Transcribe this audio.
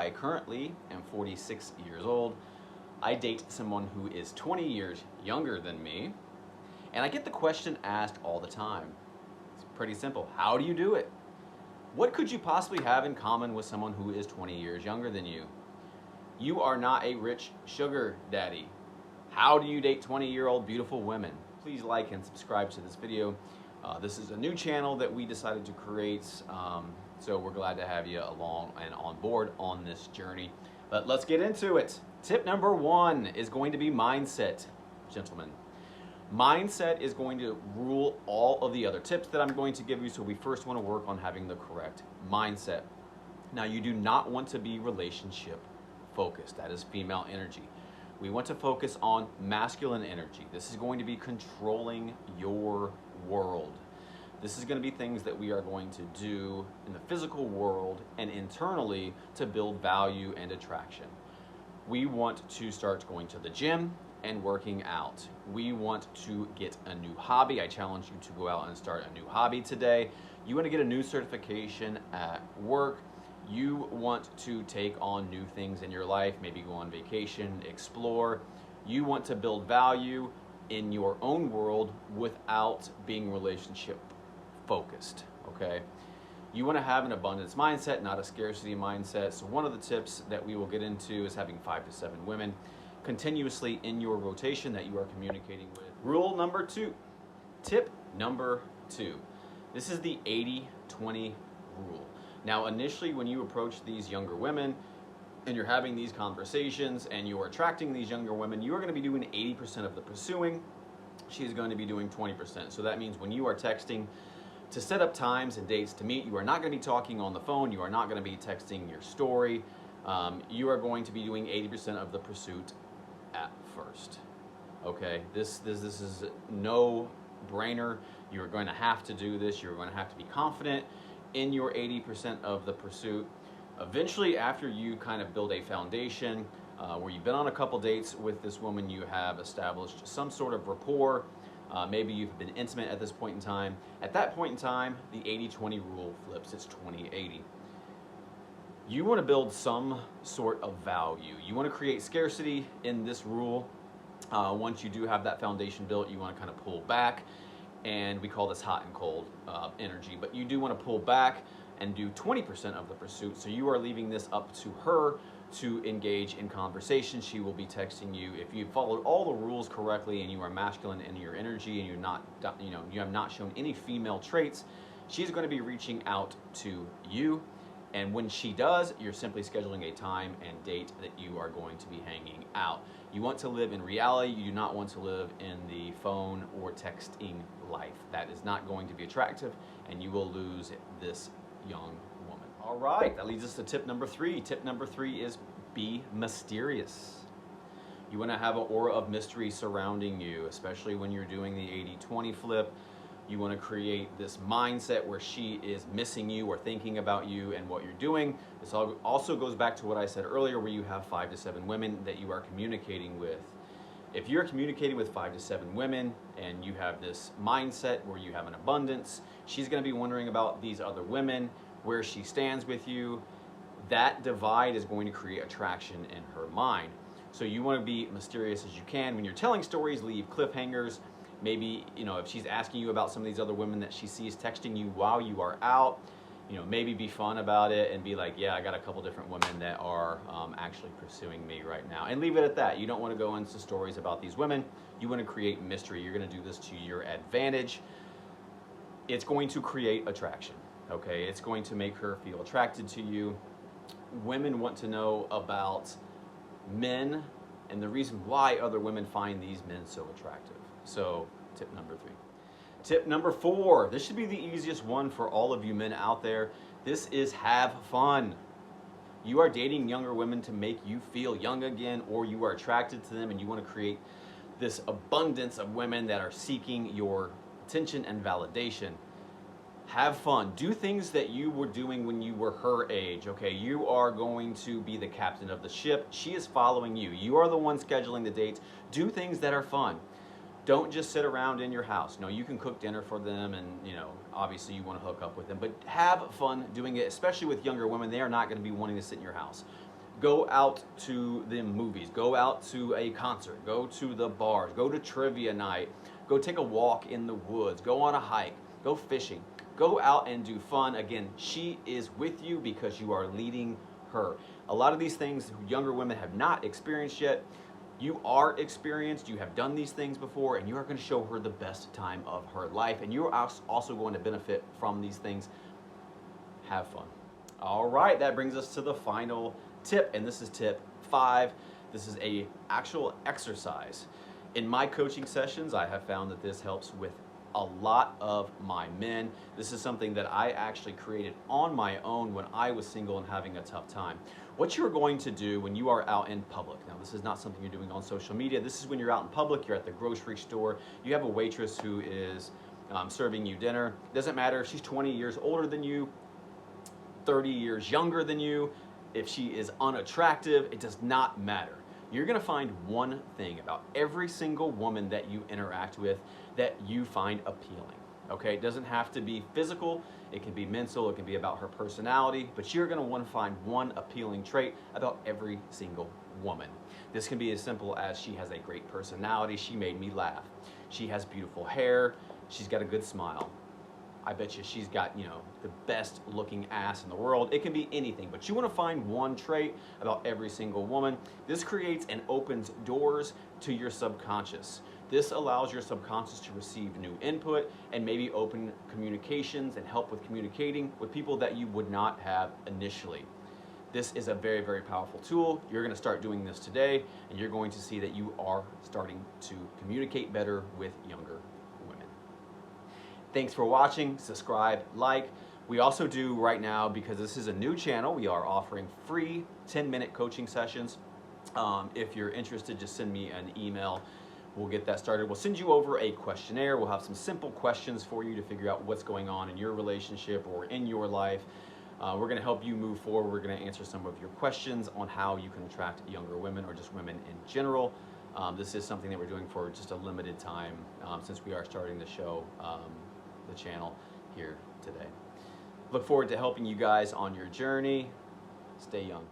I currently am 46 years old. I date someone who is 20 years younger than me, and I get the question asked all the time. It's pretty simple. How do you do it? What could you possibly have in common with someone who is 20 years younger than you? You are not a rich sugar daddy. How do you date 20-year-old beautiful women? Please like and subscribe to this video. This is a new channel that we decided to create, so we're glad to have you along and on board on this journey. But let's get into it. Tip number 1 is going to be mindset, gentlemen. Mindset is going to rule all of the other tips that I'm going to give you, so we first want to work on having the correct mindset. Now, you do not want to be relationship focused. That is female energy. We want to focus on masculine energy. This is going to be controlling your world. This is going to be things that we are going to do in the physical world and internally to build value and attraction. We want to start going to the gym and working out. We want to get a new hobby. I challenge you to go out and start a new hobby today. You want to get a new certification at work. You want to take on new things in your life, maybe go on vacation, explore. You want to build value in your own world without being relationship focused, okay? You want to have an abundance mindset, not a scarcity mindset. So one of the tips that we will get into is having 5 to 7 women continuously in your rotation that you are communicating with. Rule number 2, tip number 2. This is the 80-20 rule. Now, initially, when you approach these younger women and you're having these conversations and you're attracting these younger women, you are going to be doing 80% of the pursuing. She's going to be doing 20%. So that means when you are texting to set up times and dates to meet, you are not going to be talking on the phone. You are not going to be texting your story. You are going to be doing 80% of the pursuit at first. Okay, this is no brainer. You're going to have to do this. You're going to have to be confident in your 80% of the pursuit. Eventually, after you kind of build a foundation where you've been on a couple dates with this woman, you have established some sort of rapport, maybe you've been intimate at this point in time. At that point in time, the 80-20 rule flips. It's 20-80. You want to build some sort of value. You want to create scarcity in this rule. Once you do have that foundation built, you want to kind of pull back, and we call this hot and cold energy. But you do want to pull back and do 20% of the pursuit. So you are leaving this up to her to engage in conversation. She will be texting you. If you followed all the rules correctly and you are masculine in your energy and you have not shown any female traits, she's going to be reaching out to you. And when she does, you're simply scheduling a time and date that you are going to be hanging out. You want to live in reality. You do not want to live in the phone or texting life. That is not going to be attractive, and you will lose this young woman. All right, that leads us to tip number 3. Tip number 3 is be mysterious. You want to have an aura of mystery surrounding you, especially when you're doing the 80-20 flip. You want to create this mindset where she is missing you or thinking about you and what you're doing. This also goes back to what I said earlier, where you have 5 to 7 women that you are communicating with. If you're communicating with 5 to 7 women and you have this mindset where you have an abundance, she's going to be wondering about these other women, where she stands with you. That divide is going to create attraction in her mind. So you want to be mysterious as you can. When you're telling stories, leave cliffhangers. Maybe, if she's asking you about some of these other women that she sees texting you while you are out, maybe be fun about it and be like, yeah, I got a couple different women that are actually pursuing me right now. And leave it at that. You don't want to go into stories about these women. You want to create mystery. You're going to do this to your advantage. It's going to create attraction, okay? It's going to make her feel attracted to you. Women want to know about men and the reason why other women find these men so attractive. So, tip number 3. Tip number 4. This should be the easiest one for all of you men out there. This is have fun. You are dating younger women to make you feel young again, or you are attracted to them and you want to create this abundance of women that are seeking your attention and validation. Have fun. Do things that you were doing when you were her age, okay? You are going to be the captain of the ship. She is following you. You are the one scheduling the dates. Do things that are fun. Don't just sit around in your house. No, you can cook dinner for them and, obviously you want to hook up with them, but have fun doing it, especially with younger women. They are not going to be wanting to sit in your house. Go out to the movies, go out to a concert, go to the bars, go to trivia night, go take a walk in the woods, go on a hike, go fishing, go out and do fun. Again, she is with you because you are leading her. A lot of these things younger women have not experienced yet. You are experienced, you have done these things before, and you are going to show her the best time of her life, and you're also going to benefit from these things. Have fun. All right, that brings us to the final tip, and this is tip 5. This is a actual exercise. In my coaching sessions, I have found that this helps with a lot of my men. This is something that I actually created on my own when I was single and having a tough time. What you're going to do when you are out in public, now this is not something you're doing on social media, this is when you're out in public, you're at the grocery store, you have a waitress who is serving you dinner. It doesn't matter if she's 20 years older than you, 30 years younger than you, if she is unattractive, it does not matter. You're gonna find one thing about every single woman that you interact with that you find appealing, okay? It doesn't have to be physical, it can be mental, it can be about her personality, but you're gonna wanna find one appealing trait about every single woman. This can be as simple as she has a great personality, she made me laugh. She has beautiful hair, she's got a good smile. I bet you she's got, the best looking ass in the world. It can be anything, but you want to find one trait about every single woman. This creates and opens doors to your subconscious. This allows your subconscious to receive new input and maybe open communications and help with communicating with people that you would not have initially. This is a very, very powerful tool. You're going to start doing this today, and you're going to see that you are starting to communicate better with younger women. Thanks for watching. Subscribe, like. We also do right now, because this is a new channel, we are offering free 10-minute coaching sessions. If you're interested, just send me an email. We'll get that started. We'll send you over a questionnaire. We'll have some simple questions for you to figure out what's going on in your relationship or in your life. We're going to help you move forward. We're going to answer some of your questions on how you can attract younger women or just women in general. This is something that we're doing for just a limited time since we are starting the show, the channel here today. Look forward to helping you guys on your journey. Stay young.